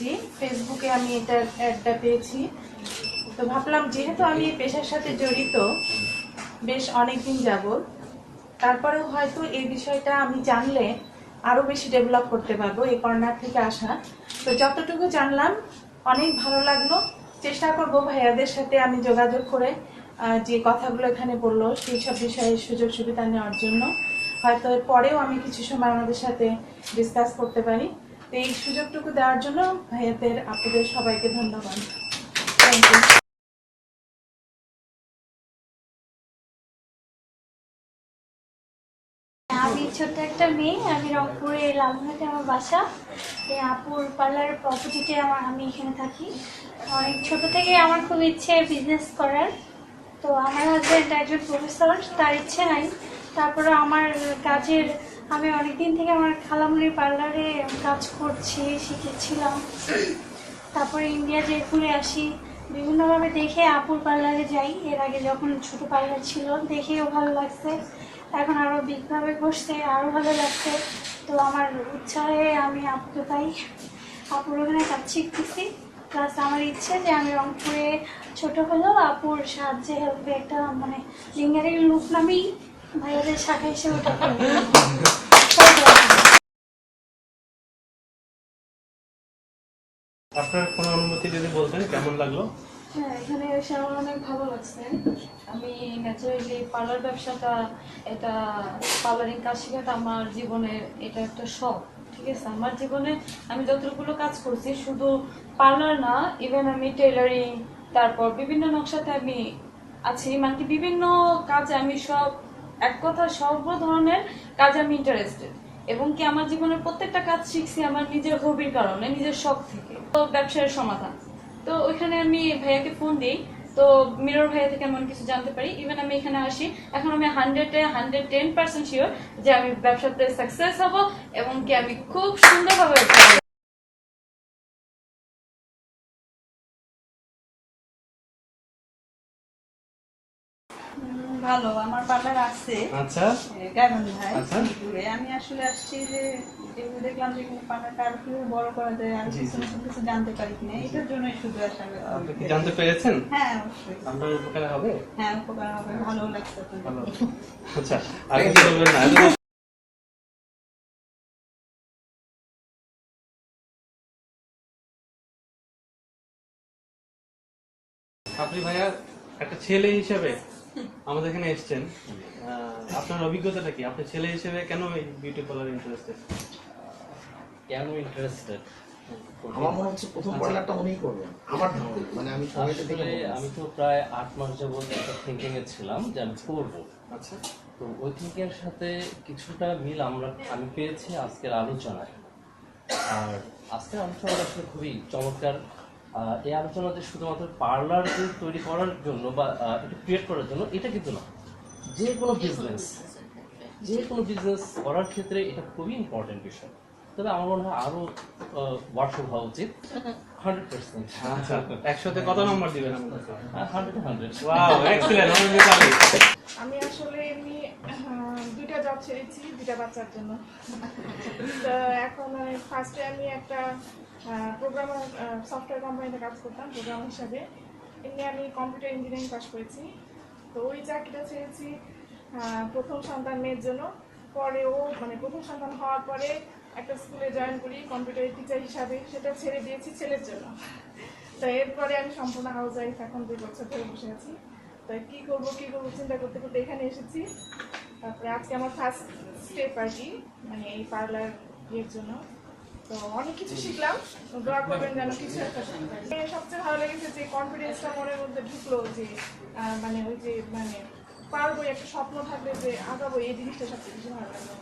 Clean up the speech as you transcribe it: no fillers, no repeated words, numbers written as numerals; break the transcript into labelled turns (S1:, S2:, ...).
S1: পেয়েছি, ফেসবুকে আমি এটার অ্যাডটা পেয়েছি। তো ভাবলাম যেহেতু আমি এই পেশার সাথে জড়িত বেশ অনেকদিন যাবত, তারপরেও হয়তো এই বিষয়টা আমি জানলে আরও বেশি ডেভেলপ করতে পারবো এই কর্নার থেকে আসা। তো যতটুকু জানলাম অনেক ভালো লাগলো। চেষ্টা করব ভাইয়াদের সাথে আমি যোগাযোগ করে যে কথাগুলো এখানে বললো সেই সব বিষয়ে সুযোগ সুবিধা নেওয়ার জন্য। হয়তো পরেও আমি কিছু সময় আমাদের সাথে ডিসকাস করতে পারি। তো এই সুযোগটুকু দেওয়ার জন্য ভাইয়াদের আপনাদের সবাইকে ধন্যবাদ। Thank you.
S2: আমি ছোট্ট একটা মেয়ে, আমি রংপুরে লালমোহনাতে আমার বাসা। এই আপুর পার্লারের অপোজিটে আমি এখানে থাকি। অনেক ছোট থেকে আমার খুব ইচ্ছে বিজনেস করার। তো আমার হাজব্যান্ড একজন প্রফেসর, তার ইচ্ছে নাই। তারপরে আমার কাজের আমি অনেকদিন থেকে আমার খালামুনির পার্লারে কাজ করছি, শিখেছিলাম। তারপরে ইন্ডিয়া যে ঘুরে আসি, বিভিন্নভাবে দেখে আপুর পার্লারে যাই। এর আগে যখন ছোট পার্লার ছিল দেখেও ভালো লাগছে, এখন আরও বিগভাবে বসতে আরও ভালো লাগছে। তো আমার উৎসাহে আমি আপুকে পাই, আপুর ওখানে কাজ শিখতেছি। প্লাস আমার ইচ্ছে যে আমি রংপুরে ছোট হলেও আপুর সাহায্যে হেল্পে একটা মানে লিঙ্গারের লুক নামেই ভাইয়াদের শাখা হিসেবে ওটা করবো।
S3: আপনার কোনো অনুমতি যদি বলতেন কেমন লাগলো?
S4: হ্যাঁ, এখানে এসে আমার অনেক ভালো লাগছে। আমি ন্যাচারালি পার্লার ব্যবসাটা, এটা পার্লারিং কাজ শেখাটা আমার জীবনের এটা একটা শখ। ঠিক আছে, আমার জীবনে আমি যতগুলো কাজ করছি শুধু পার্লার না, ইভেন আমি টেলারিং, তারপর বিভিন্ন নকশাতে আমি আছি, মানে কি বিভিন্ন কাজে আমি সব এক কথা সর্ব ধরনের কাজে আমি ইন্টারেস্টেড। এবং কি আমার জীবনের প্রত্যেকটা কাজ শিখছি আমার নিজের হবির কারণে, নিজের শখ থেকে। তো ব্যবসায়ের সমাধান, তো ওইখানে আমি ভাইয়াকে ফোন দিই। তো মিরর ভাইয়া থেকে আমি অনেক কিছু জানতে পারি। ইভেন আমি এখানে আসি, এখন আমি 110% শিওর যে আমি ব্যবসাতে সাকসেস হব এবং কি আমি খুব সুন্দরভাবে
S5: ভালো। আমার পার্লার আছে।
S3: আচ্ছা
S5: কেমন ভাই?
S3: আচ্ছা।
S5: আমি আসলে আসছি যে এগুলো দেখলাম যে এখানে পার্লারটা আরো কিভাবে বড় করা যায়, আর কিছু নতুন কিছু জানতে পারি কিনা, এটার জন্যই শুধু আসা।
S3: আপনি কি জানতে পেরেছেন?
S5: হ্যাঁ অবশ্যই।
S3: আপনার উপকার হবে?
S5: হ্যাঁ উপকার হবে, ভালো লাগছে।
S3: ভালো। আচ্ছা, আর কিছু বলবেন না? আপনি ভাইয়া একটা ছেলে হিসেবে আমাদের এখানে এসেছেন, আপনার অভিজ্ঞতাটা কি? আপনি ছেলে হিসেবে কেন এই বিউটি পার্লার ইন্টারেস্টেড?
S6: কেন ইন্টারেস্টেড?
S7: আমার মনে হচ্ছে প্রথম পার্লারটা উনিই করবেন আমার ধারণা, মানে আমি
S6: আসলে আমি তো প্রায় 8 মাস যাবত একটা থিঙ্কিং এ ছিলাম যে আমি করবো।
S3: আচ্ছা,
S6: তো ওই থিঙ্কিং এর সাথে কিছুটা মিল আমি পেয়েছি আজকের আলোচনায়। আর আজকের আলোচনাটা আসলে খুবই চমৎকার। এই আলোচনাতে শুধুমাত্র পার্লার তৈরি করার জন্য বা এটা ক্রিয়েট করার জন্য এটা কিন্তু না, যে কোনো বিজনেস করার ক্ষেত্রে এটা খুবই ইম্পর্টেন্ট বিষয়। তবে আমার মনে হয় আরো ওয়ার্কশপ হওয়া উচিত। 100%।
S3: আচ্ছা, 100-তে কত নম্বর দিবেন আমাকে?
S6: 100
S3: ওয়াও, এক্সিলেন্ট।
S1: আমি আসলে এমনি দুইটা জব ছেড়েছি দুইটা বাচ্চার জন্য। তো এখন ফার্স্টে আমি একটা প্রোগ্রামার সফটওয়্যার কোম্পানিতে কাজ করতাম প্রোগ্রামার হিসাবে। এমনি আমি কম্পিউটার ইঞ্জিনিয়ারিং পাস করেছি। তো ওই চাকরিটা ছেড়েছি প্রথম সন্তান মেয়ের জন্য। পরে মানে প্রথম সন্তান হওয়ার পরে একটা স্কুলে জয়েন করি কম্পিউটারের টিচার হিসাবে, সেটা ছেড়ে দিয়েছি ছেলের জন্য। তো এরপরে আমি সম্পূর্ণ হাউস ওয়াইফ, এখন 2 বছর ধরে বসে আছি। তো কি করবো চিন্তা করতে করতে এখানে এসেছি। তারপরে আজকে আমার ফার্স্ট স্টেপ আর কি, মানে এই পার্লার ইয়ের জন্য। তো অনেক কিছু শিখলাম, দোয়া করবেন যেন কিছু একটা শিখতে পারি। সবচেয়ে ভালো লেগেছে যে কনফিডেন্সটা মনের মধ্যে ঢুকলো, যে মানে ওই যে মানে পারবো, একটা স্বপ্ন থাকলে যে আগাবো, এই জিনিসটা সবচেয়ে বেশি ভালো লাগলো।